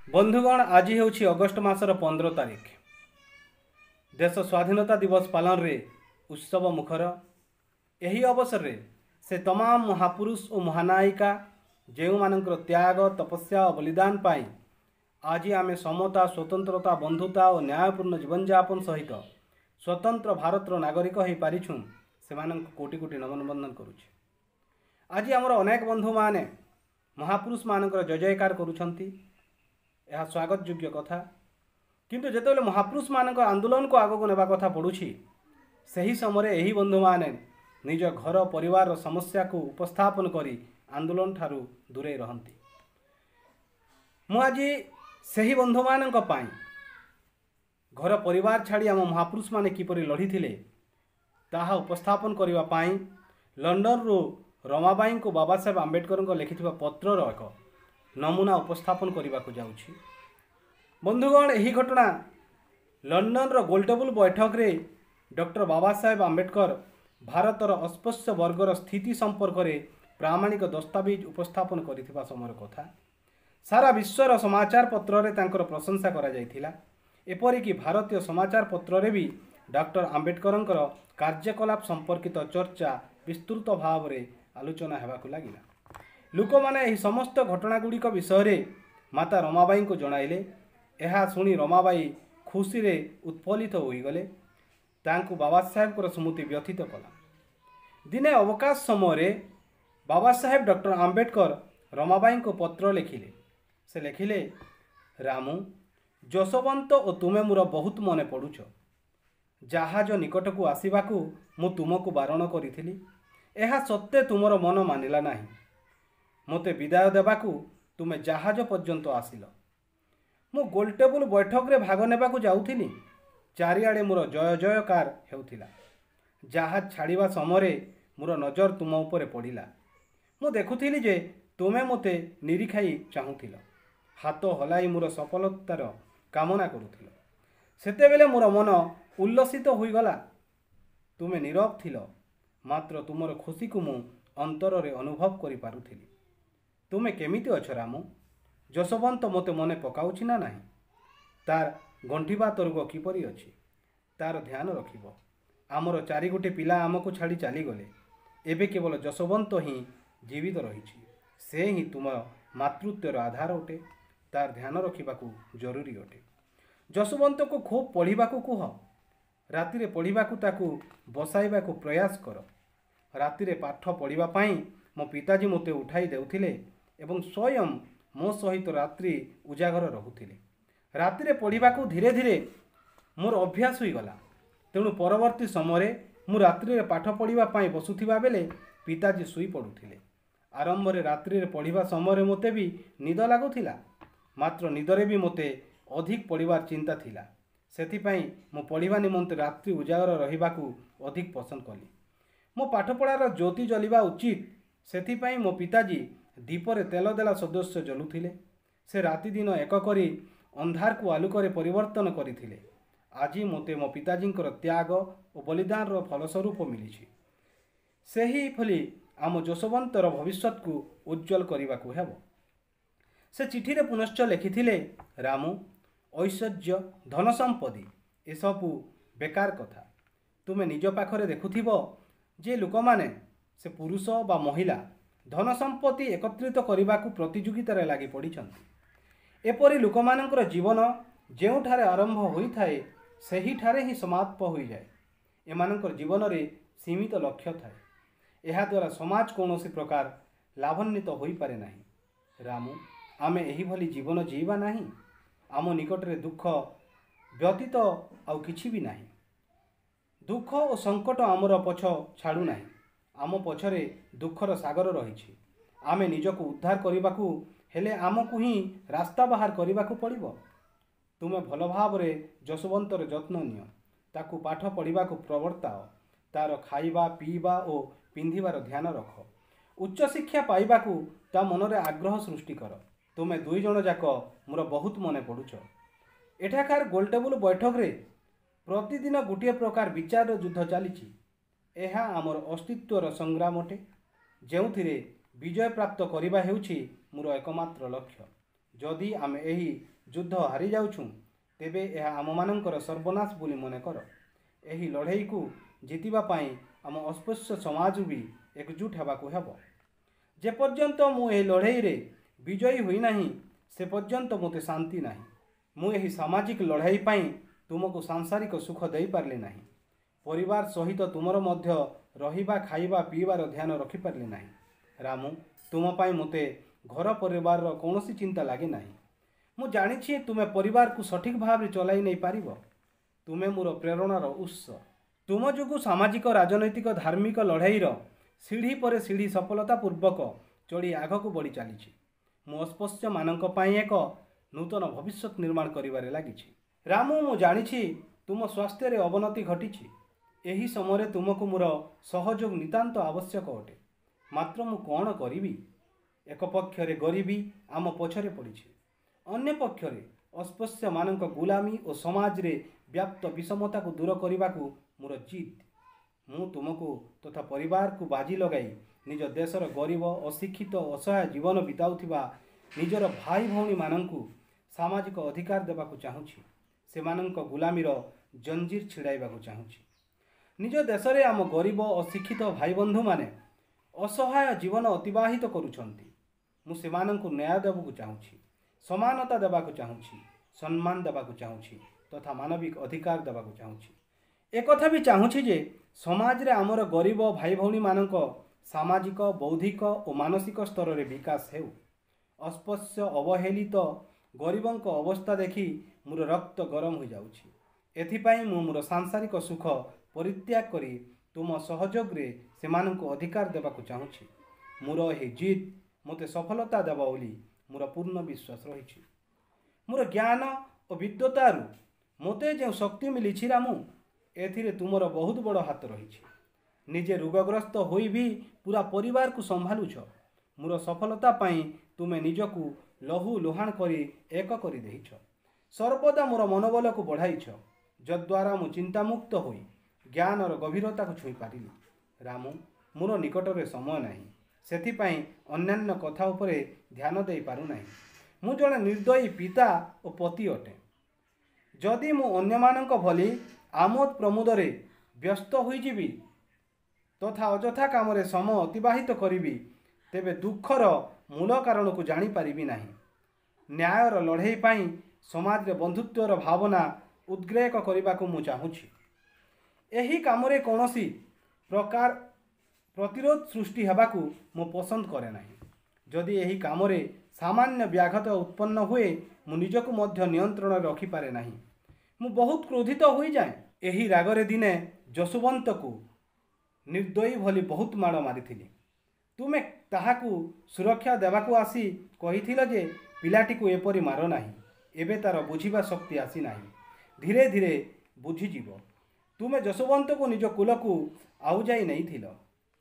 बंधुगण आज हूँ अगस्ट मासर 15 तारिख। देश स्वाधीनता दिवस पालन रे उत्सव मुखर। यही अवसर रे से तमाम महापुरुष और महानायिका जो मानकर त्याग तपस्या और बलिदान पाई आज आम समता स्वतंत्रता बंधुता और न्यायपूर्ण जीवन यापन सहित स्वतंत्र भारतर नागरिक हो पारिछुं से कोटि कोटि नमन बंदन करुचे। आज आमर अनेक बंधु माने महापुरुष मानकर जय जयकार करुछंती। यह स्वागत योग्य कथा, किंतु जेतेबेले महापुरुष मानक आंदोलन को आगक नेबा कथा पड़ुछि सही समय यही बंधु माने निज घर परिवार समस्या को उपस्थापन करी आंदोलन ठारू दूरे रहंती। मु आज सही बंधु मानक पाई घर परिवार छाड़ी आम महापुरुष माने किपरि लढ़ी ताहा उपस्थापन करने पाई लंडन रू रमाबाई को बाबा साहेब आंबेडकर को लिखिथिबा पत्रर एक नमूना उपस्थापन करने को जाउछि। बंधुगण यही घटना लंडन रो गोलटेबल बैठक रे डॉक्टर बाबा साहेब आंबेडकर भारतर अस्पृश्य वर्गर स्थिति संपर्क में प्रामाणिक दस्तावेज उपस्थापन करिथिबा समय कथा। सारा विश्वर समाचार पत्र रे तांकर प्रशंसा करा जायथिला। एपरिकी भारतीय समाचार पत्र रे भी डॉक्टर आंबेडकर कार्यकलाप संपर्कित चर्चा विस्तृत भाव में आलोचना हेबाकु लागिला। लोक माने एही समस्त घटनागुड़िक विषय माता रमाबाई को जणाइले। यह शुणी रमाबाई खुशी रे उत्फुल्लित होईगले। तांकु बाबा साहेब को स्मृति व्यथित कला। दिने अवकाश समय बाबा साहेब डॉक्टर आंबेडकर रमाबाई को पत्र लिखिले। से लिखिले, रामू जशवंत और तुमे मोर बहुत मन पड़ुछ। जहाज निकट को आसवाकू मु तुमको बारण करी। यह सत्य तुमर मन मानिला नहीं। मते विदाय देबाकू तुमे जहाज पर्यंत आसिल। मु गोलटेबल बैठक रे भाग नेबाकू जाउथिली। चारिआडे मोर जय जयकार हेउथिला। जहाज छाड़िबा समय मोर नजर तुम उपरे पड़िला। मु देखुथिली जे तुमे मते निरीखाई चाहुथिल। हाथ हलाई मोर सफलतार कामना करुथिल। सेतेबेले मोर मन उल्लसित होईगला। तुमे नीरव थिल, मात्र तुमर खुशी को मु अंतर रे अनुभव करि पारुथिली। तुमे केमिति अछ रामू? जशवंत मते मने पकाउछि ना नाही? तार गंठिबा तरुग किपरि अछि तार ध्यान रखिब। आमर चारि गोटे पिला आमको छाड़ी चली गले। एबे केवल जशवंत ही जीवित रहिछि। से ही तुम मातृत्वर आधार अटे। तार ध्यान रखिबाकू जरूरी अटे। जशवंत को खूब पढ़िबाकू कुह। रातिरे पढ़िबाकू ताकू बसाइबाकू प्रयास कर। रातिरे पाठ पढ़िबा पाई मो पिताजी मते उठाई देउथिले एवं स्वयं मो सहित रात्रि उजागर रहुथिले। रातिरे पढ़िबाकू धीरे धीरे मोर अभ्यास होईगला। तेणु परवर्ती समय मु रात्रि पाठ पढ़िबा पाई बसुथिबा बेले पिताजी सुई पड़ुथिले। आरंभ रे रात्रि पढ़िबा समय मते भी निद लागुथिला, मात्र निदरे भी मते अधिक पढ़िबार चिंता थिला। सेथिपाई मु पढ़िबा निमंते रात्रि उजागर रहिबाकू अधिक पसंद कली। मो पाठपढ़ार ज्योति जलिबा उचित, सेथिपाई मो पिताजी दीपरे तेल देला सदस्य जलुथिले। से राति दिन एक करी अंधार को आलोकरे परिवर्तन करथिले। आज मते मो पिताजींकर त्याग और बलिदान रो फलस्वरूप मिली। सेही फली आम जशवंतर भविष्यत को उज्जवल करने हेब। से चिठी रे पुनश्च लिखिथिले, रामू ऐश्वर्य धन संपत्ति एसबू बेकार कथा। तुमे निज पाखरे देखुथिबो जे लोक माने से पुरुष बा महिला धन संपत्ति एकत्रित करने को प्रतियोगितार लगी पड़िछंती। एपरि लोक मानकर जीवन जेउठारे आरंभ होइथाए सही ठारे ही समाप्त हो जाए। एमानकर जीवन रे सीमित लक्ष्य थाए। एहा द्वारा समाज कौनसी प्रकार लाभान्वित होई पारे नाही। रामू आमे एही भली जीवन जीवा नाही। आम निकट रे दुख व्यतीत आउ किछि भी नाही। दुख और संकट आमर पछ छाड़ू नाही। आम पछरे दुखर सागर रही। आमे निजको उद्धार करने हेले आमको ही रास्ता बाहर करने पड़ो। तुमे भल भाव रे जशवंतर जत्न नियो। ताकू पाठ पढ़ा प्रवर्ताओ। तार खाइबा पीवा और पिंधिबार ध्यान रख। उच्च शिक्षा पाइबाकू ता मनरे आग्रह सृष्टि कर। तुमे दुई जन जाक मोर बहुत मन पड़ुछ। एठाकार गोलटेबल बैठक रे प्रतिदिन गोटे प्रकार विचार युद्ध चली। यह आमर अस्तित्वर संग्राम अटे, जो विजय प्राप्त करने हेउछि मोर एकमात्र लक्ष्य। जदि आमे एही युद्ध हारी जाउछुं तेबे यह आममानंकर सर्वनाश बोली मन कर। एही लड़ाई को जितिबा पाई आम अस्पृश्य समाज भी एकजुट हेबाकु हेब। जे पर्यंत मु एही लड़ाई रे विजयी हुई नहीं से पर्यंत मते शांति नहीं। मु एही सामाजिक लड़ाई पाई तुमको सांसारिक सुख दे पारले नहीं। परिवार सहित तुमर मध्य रहिबा खाइबा पीबार ध्यान रखि पारले नहीं। रामू तुम पाई मते घर परिवार कौनसी चिंता लगे नहीं। मु जानिछि तुमे परिवार को सठिक भाव चलाई नहीं पारिबो। तुमे मोर प्रेरणार उत्स। तुम जोगु सामाजिक राजनैतिक धार्मिक लड़ाईर सीढ़ी पर सीढ़ी सफलता पूर्वक चढ़ी आगक बढ़ी चली। मु अस्पृश्य मानक पाई एक नूतन भविष्य निर्माण करिबारे लागिछि। रामू मु जानिछि तुम स्वास्थ्य रे अवनति घटिछि। एही समय तुमको मोर सहयोग नितांत आवश्यक अटे। मात्र मु कौन करिबी? एक पक्षरे गरीबी आम पछरे पड़िछि, अन्य पक्षरे अस्पृश्य मानक गुलामी और समाज रे व्याप्त विषमता को दूर करने को मोर जिद। मु तुमको तथा परिवार को बाजी लगाई निज देशर गरीब अशिक्षित असहाय जीवन बिताउथिबा निजर भाई भौणी मानंकु सामाजिक अधिकार देबाकु चाहूछि। सेमानंक गुलामीर जंजीर छिड़ाइबाकु चाहूछि। निज देश रे आम गरीब अशिक्षित भाई बंधु माने असहाय जीवन अतिबाहित करुछंती। मु सेमानंकु न्याय देबाकु चाहूछि, समानता देबाकु चाहूछि, सम्मान देबाकु चाहूछि तथा मानविक अधिकार देबाकु चाहूछि। एक कथा भी चाहूछि जे समाज रे आमर गरीब भाई भौणी मानक सामाजिक बौद्धिक और मानसिक स्तर रे विकास हेउ। अस्पृश्य अवहेलित गरीबंक अवस्था देखि मोर रक्त गरम हो जाउछि। एथिपाई मु मोर सांसारिक सुख परित्याग करी तुम सहयोग रे सेमानंको अधिकार देबाकु चाहूछि। मोर एही जिद मते सफलता देबा बोली मोर पूर्ण विश्वास रहिछि। मोर ज्ञान और विद्वतारु मते जे शक्ति मिलिछि रामू, एथिरे तुमर बहुत बड़ हाथ रहिछि। निजे रोगग्रस्त होई भी पूरा परिवार को संभालुछ। मोर सफलता पाई तुमे निजकु लहू लुहाण करी एक करी देइछ। सर्वदा मोर मनोबल को बढ़ाइछ, जद्वारा मु चिंतामुक्त होई ज्ञानर गभीरता को छुई पारिली। रामू मोर निकटरे समय नहीं, सेथिपाई अन्यान्य कथा उपरे ध्यान दे पारु नहीं। मु जड़े निर्दयी पिता और पति अटे। जदि मु अन्यमानंक भली आमोद प्रमोदरे व्यस्त होइजिबी तथा अजथा कामरे समय अतिबाहित करिबी तेबे दुखर मूल कारण को जानी पारिबी नहीं। न्यायर लड़ाई पाई समाज रे बंधुत्वर भावना उद्ग्रेक करने को मुझे चाहूँगी। यही कामरे कौनसी प्रकार प्रतिरोध सृष्टि हेबाकु मु पसंद करे नहीं। जदि यही कामरे सामान्य व्याघात उत्पन्न हुए मु निजको मध्य नियंत्रण रखि पारे नहीं। मु बहुत क्रोधित हो जाए। यही रागरे दिने जसवंत को निर्दयी भली बहुत माड़ मारिथिली। तुमे ताहाकु सुरक्षा देवाकू आसी कहिथिल जे पिलाटी को एपरी मार नाही। एबे तार बुझिबा शक्ति आसी नाही, धीरे धीरे बुझीजिव। तुमे जसवंत को निज कुल को आउ जाई नहीं थिल।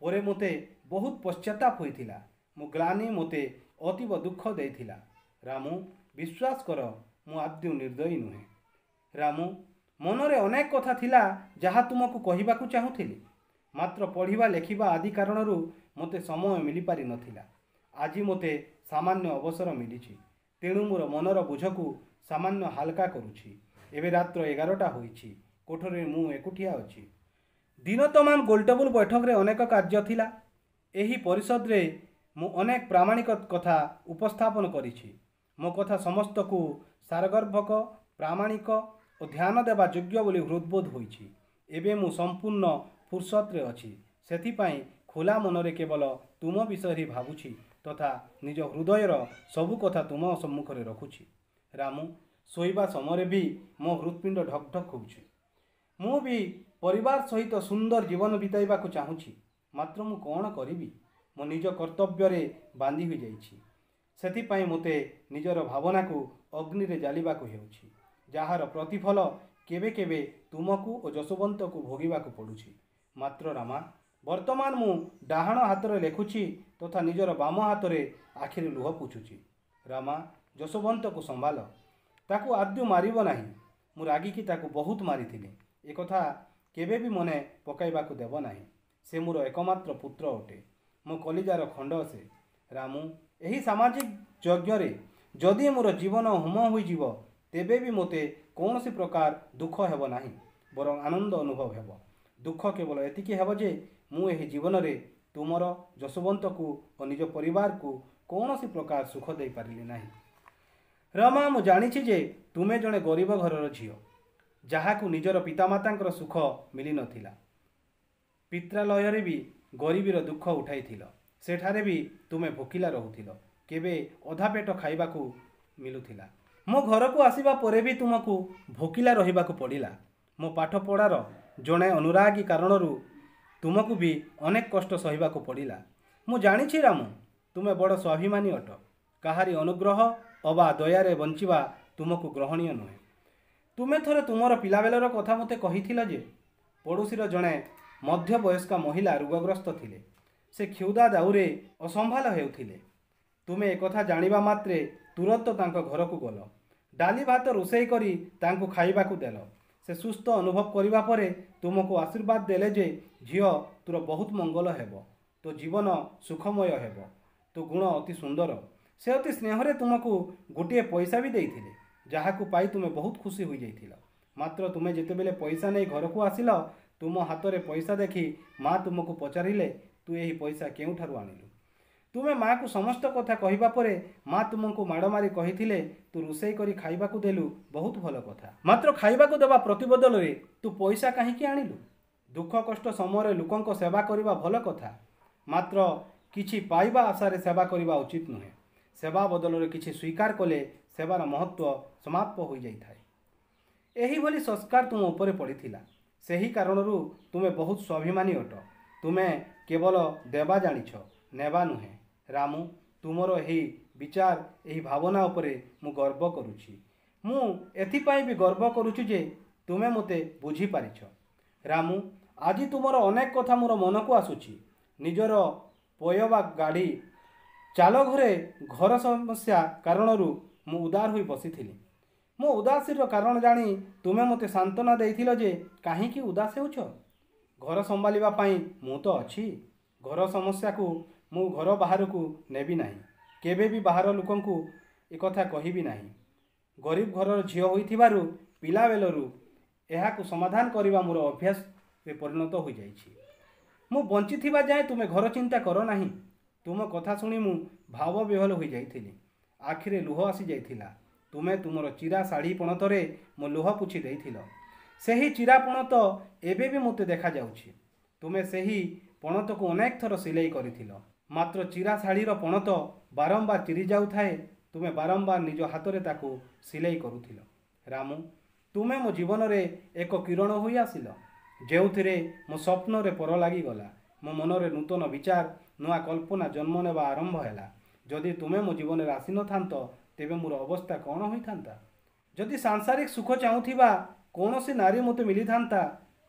परे मोते बहुत पश्चाताप होइथिला। मो ग्लानी मोते अतीव दुख देइथिला। रामू विश्वास कर मु आद्यु निर्दयी नुहे। रामू मनरे अनेक कथा थिला जहा तुमको कहिबाकू चाहूथिली, मात्र पढ़िबा लेखिबा आदि कारणरू मते समय मिली पारि नथिला। आजि मते सामान्य अवसर मिलिछि, तेणु मोर मनर बुझकू सामान्य हालका करुछि। एबे रात्र 11टा होइछि। कोठरे मु एकुटिया अछि। दिन तमाम गोलटेबुल बैठक रे अनेक कार्य थिला। एही परिषद रे मु अनेक प्रामाणिक कथा उपस्थापन करिछि। मो कथा समस्त को सारगर्भक प्रामाणिक और ध्यान देवा योग्य बोली हृदबोध होइछि। एबे मु संपूर्ण फुर्सत रे अछि। सेथिपाई खोला मनरे केवल तुम विषय ही भावुछि तथा निज हृदयर सबु कथा तुम सम्मुख रे रखुछि। रामू सोइबा समय भी मो हृत्पिंड ढक ढक होउछि। मु भी परिवार सहित सुंदर जीवन बिताइबा को चाहूछि, मात्र मु कौन करिबी? मो निज कर्तव्य रे बांधी हो जाइछि। सेथिपाई मते निजर भावना को अग्नि रे जालिबा को हेउछि, जाहार प्रतिफल केबे केबे तुमको और जसवंत को भोगिबा को पड़ुछि। मात्र रामा वर्तमान मु डाहाण हाथ रे लेखुछि तथा निजर बाम हाथ रे आखिरे लुह पुछुछि। रामा जसवंत को संभाल, ताकू आद्यु मारिब नाही। मु रागिकी ताकू बहुत मारिथिली। ए कथा केबे भी मने पकाइबा को देब नाही। से मोर एकमात्र पुत्र अटे, मो कलिजार खंड से। रामू एही सामाजिक यज्ञ रे जदि मोर जीवन होम होइजिव तेबे भी मोते कौनसी प्रकार दुख हेब नाही, बरं आनंद अनुभव हेब। दुख केवल एतिकी हेब जे मु एही जीवन रे तुमर जशवंत को और निज परिवार को कौनसी प्रकार सुख दे पारिली नाही। रमा मु जानिछि जे तुमे जणे गरीब घरर झियो, जहाकू निजर पितामातांकर सुख मिली नथिला। पित्रालय भी गरीबीर दुख उठाइथिल, सेठारे भी तुमे भोकिला रहुथिल, केबे अधा पेट खाइबाकू मिलुथिला। मो घर को आसीबा परे भी तुमको भोकिला रहिबाकू पड़िला। मो पाठ पढ़ार जणे अनुरागी कारणरू तुमको भी अनेक कष्ट सहिबाकू पड़िला। मु जानिछि रामू, तुमे बड़ स्वाभिमानी अट। काहारी अनुग्रह अबा दयारे बंचिबा तुमको ग्रहणीय नुहे। तुमे थरे तुमर पिलाबेलर कथा मते कहिथिल जे पड़ोशीर जणे मध्यवयस्का महिला रोगग्रस्त थिले, से क्षुधा दाउरे असंभाल हेउथिले। तुमे एकथा जानिबा मात्रे तुरंत तांको घर को गल, डाली भात रोषेई करी तांको खाइबाकू देल। से सुस्थ अनुभव करिबा परे तुमको आशीर्वाद देले जे झियो तोर बहुत मंगल हेब, तो जीवन सुखमय हेब, तो गुण अति सुंदर। से अति स्नेहरे तुमको गोटे पैसा भी देइथिले, जहाकू पाई तुमे बहुत खुशी होई जाइथिल। मात्र तुमे जेतेबेले पैसा नहीं घर को आसिल, तुम हाथ में पैसा देखी माँ तुमको पचारिले तू यही पैसा केउठारु आनिलु। तुमे माँ को समस्त कथा कहिबा परे माँ तुमको माड़ मारी कहिथिले तू रोषेई करी खाइबाकू देलु, बहुत भल कथा। मात्र खाइबाकू देबा प्रतिबदल रे तू पैसा काहींकी आनिलु? दुख कष्ट समय लोकंक सेवा करिबा भल कथा, मात्र किछि पाइबा आशारे सेवा करिबा उचित नुहे। सेवा बदल रे किछि स्वीकार कले सेवार महत्व समाप्त हो जाइथाए। एही भली संस्कार तुम ऊपर पड़िथिला, सेही कारणरू तुमे बहुत स्वाभिमानी अट। तुमे केवल देवा जानिछ, नेबा नुहे। रामू, तुमर एही विचार एही भावना उपरे मु गर्व करुछि। मु एथिपाई भी गर्व करुछि जे तुमे मते बुझी पारिछ। रामू, आज तुमर अनेक कथा मोर मन को आसुछि। निजर पयबा गाड़ी चाल घरे घर समस्या कारणरू मु उदार होई बसिथिली। मो उदासीर कारण जानी तुमे मते सांत्वना देइथिल जे काहींकी उदास हेउछ। घर संभालिबा पाई मु तो अछि। घर समस्या को मु घर बाहर को नेबी नाही, केबे भी बाहर लोकंकु एकथा कहिबी नाही। गरीब घरर झियो होइथिबारु पिला बेलरू एहाकु समाधान करिबा मोर अभ्यास रे परिणत होई जाइछि। मु बंचिथिबा जाय तुमे घर चिंता करो नाही। तुम कथा सुनी मु भाव विह्वल होई जाइथिली, आखिरे लुह आसी जाइथिला। तुमे तुमर चिरा शाढ़ी पणतरे मो लुह पुछि देइथिल। सेही चिरा पणत एबे भी मते देखा जाउछि। तुमे सेही पणत को अनेक थर सिलाई करिथिल, मात्र चिरा शाढ़ीर पणत बारंबार चिरी जाउथाए। तुमे बारंबार निज हातरे ताकू सिलाई करुथिल। रामू, तुमे मो जीवन रे एक किरण होई आसिल, जेउथिरे मो स्वप्न रे पर लागि गला। मो मन रे नूतन विचार नुआ कल्पना जन्म नेबा आरंभ हैला। जदि तुमे मो जीवन रे आसी न थांत तेबे मोर अवस्था कौन होई थांता? जदि सांसारिक सुख चाहूथिबा कौनसी नारी मते मिली थांता,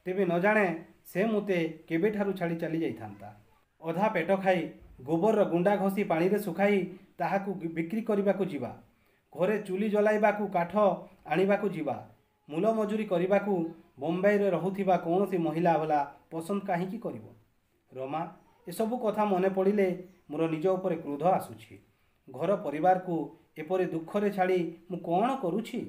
तेबे न जाने से मते केबे ठारू छाड़ी चली जाई थांता। अधा पेट खाई गोबर गुंडा घसी पानी रे सुखाई ताहाकू बिक्री करिबाकू जीवा, घरे चुली जलाइबाकू काठ आनिबाकू जीवा, मूल मजूरी करिबाकू बम्बई रे रहुथिबा कौनसी महिला भला पसंद काहींकी करिवो? रमा, एसबू कथा मने पड़िले मोर निज उपरे क्रोध आसुछि। घर परिवार को एपरि दुखरे छाड़ी मु कौन करुछि?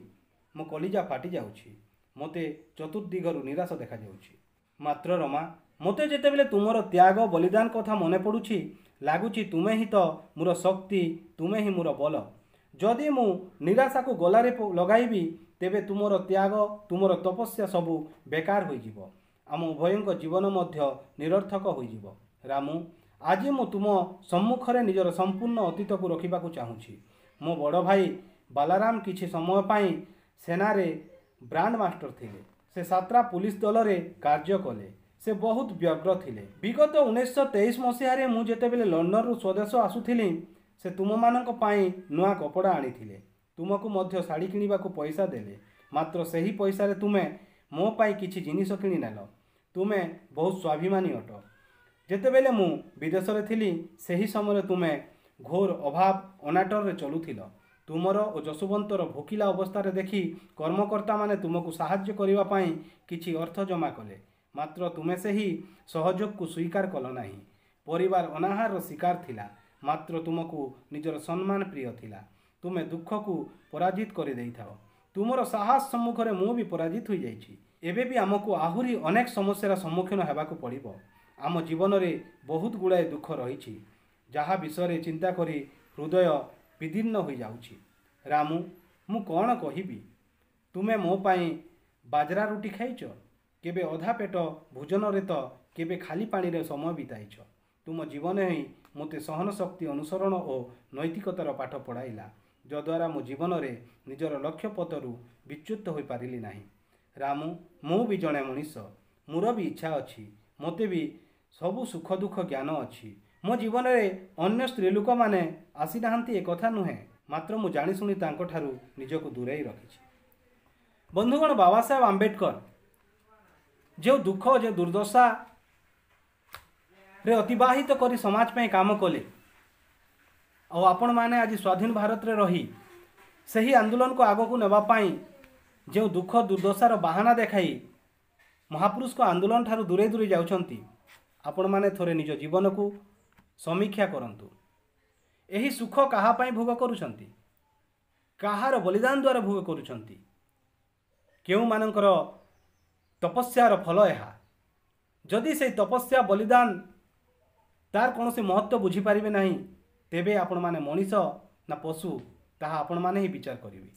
मो कलिजा फाटी जाउछि। मते चतुर्दिगरु निराश देखा जाउछि। मात्र रमा, मते जेतेबेले तुमर त्याग बलिदान कथा मने पड़ुछि, लागुछि तुमे ही तो मोर शक्ति, तुमे ही मोर बल। जदि मु निराशा को गलारे लगाइबी तेबे तुमर त्याग तुमर तपस्या सबू बेकार होई जिवो। आम उभयंक जीवन मध्य निरर्थक होई जिवो। रामू, आज मु तुम सम्मुखरे निजर संपूर्ण अतीत को रखिबाकू चाहूछि। मो बड़ भाई बालाराम किछि समय पाई सेनारे ब्रांड मास्टर थिले। से सात्रा पुलिस दल रे कार्य कले। से बहुत व्यग्र थिले। विगत 1923 मसीह मु जेतेबेले लंडन रु स्वदेश आसुथिली, से तुम मानक पाई नुआ कपड़ा आनिथिले। तुमको मध्य साड़ी किनिबाकू पैसा देले, मात्र सेही पैसा रे तुमे मो पाई किछि जिनिस किनि नेल। तुमे बहुत स्वाभिमानी अट। जेतेबेले मु विदेश रे थिली, सेही समय तुमे घोर अभाव अनाटर रे चलुथिल। तुमर और जशवंतर भोकिला अवस्था रे देखी कर्मकर्ता माने तुमको साहाय्य करिबा पाई किछि अर्थ जमा कले, मात्र तुमे सेही सहयोग को स्वीकार कल नाही। परिवार अनाहार शिकार थिला, मात्र तुमको निजर सम्मान प्रिय थिला। ତୁମେ ଦୁଃଖକୁ ପରାଜିତ କରିଦେଇଥାଅ। ତୁମର ସାହସ ସମ୍ମୁଖରେ ମୁଁ ବି ପରାଜିତ ହୋଇଯାଇଛି। ଏବେ ବି ଆମକୁ ଆହୁରି ଅନେକ ସମସ୍ୟାର ସମ୍ମୁଖୀନ ହେବାକୁ ପଡ଼ିବ। ଆମ ଜୀବନରେ ବହୁତ ଗୁଡ଼ାଏ ଦୁଃଖ ରହିଛି, ଯାହା ବିଷୟରେ ଚିନ୍ତା କରି ହୃଦୟ ବିଦୀର୍ଣ୍ଣ ହୋଇଯାଉଛି। ରାମୁ, ମୁଁ କ'ଣ କହିବି? ତୁମେ ମୋ ପାଇଁ ବାଜରା ରୁଟି ଖାଇଛ, କେବେ ଅଧା ପେଟ ଭୋଜନରେ ତ କେବେ ଖାଲି ପାଣିରେ ସମୟ ବିତାଇଛ। ତୁମ ଜୀବନ ହିଁ ମୋତେ ସହନ ଶକ୍ତି, ଅନୁସରଣ ଓ ନୈତିକତାର ପାଠ ପଢ଼ାଇଲା, ଯଦ୍ୱାରା ମୋ ଜୀବନରେ ନିଜର ଲକ୍ଷ୍ୟ ପଥରୁ ବିଚ୍ୟୁତ ହୋଇପାରିଲି ନାହିଁ। ରାମୁ, ମୁଁ ବି ଜଣେ ମଣିଷ, ମୋର ବି ଇଚ୍ଛା ଅଛି, ମୋତେ ବି ସବୁ ସୁଖ ଦୁଃଖ ଜ୍ଞାନ ଅଛି। ମୋ ଜୀବନରେ ଅନ୍ୟ ସ୍ତ୍ରୀ ଲୋକମାନେ ଆସିନାହାନ୍ତି ଏକଥା ନୁହେଁ, ମାତ୍ର ମୁଁ ଜାଣିଶୁଣି ତାଙ୍କଠାରୁ ନିଜକୁ ଦୂରେଇ ରଖିଛି। ବନ୍ଧୁଗଣ, ବାବା ସାହେବ ଆମ୍ବେଦକର ଯେଉଁ ଦୁଃଖ, ଯେଉଁ ଦୁର୍ଦ୍ଦଶାରେ ଅତିବାହିତ କରି ସମାଜ ପାଇଁ କାମ କଲେ, ଆଉ ଆପଣମାନେ ଆଜି ସ୍ୱାଧୀନ ଭାରତରେ ରହି ସେହି ଆନ୍ଦୋଳନକୁ ଆଗକୁ ନେବା ପାଇଁ ଯେଉଁ ଦୁଃଖ ଦୁର୍ଦ୍ଦଶାର ବାହାନା ଦେଖାଇ ମହାପୁରୁଷଙ୍କ ଆନ୍ଦୋଳନ ଠାରୁ ଦୂରେଇ ଦୂରେଇ ଯାଉଛନ୍ତି, ଆପଣମାନେ ଥରେ ନିଜ ଜୀବନକୁ ସମୀକ୍ଷା କରନ୍ତୁ। ଏହି ସୁଖ କାହା ପାଇଁ ଭୋଗ କରୁଛନ୍ତି? କାହାର ବଳିଦାନ ଦ୍ୱାରା ଭୋଗ କରୁଛନ୍ତି? କେଉଁମାନଙ୍କର ତପସ୍ୟାର ଫଳ ଏହା? ଯଦି ସେହି ତପସ୍ୟା, ବଳିଦାନ ତାର କୌଣସି ମହତ୍ତ୍ୱ ବୁଝିପାରିବେ ନାହିଁ, ତେବେ ଆପଣମାନେ ମଣିଷ ନା ପଶୁ, ତାହା ଆପଣମାନେ ହିଁ ବିଚାର କରିବେ।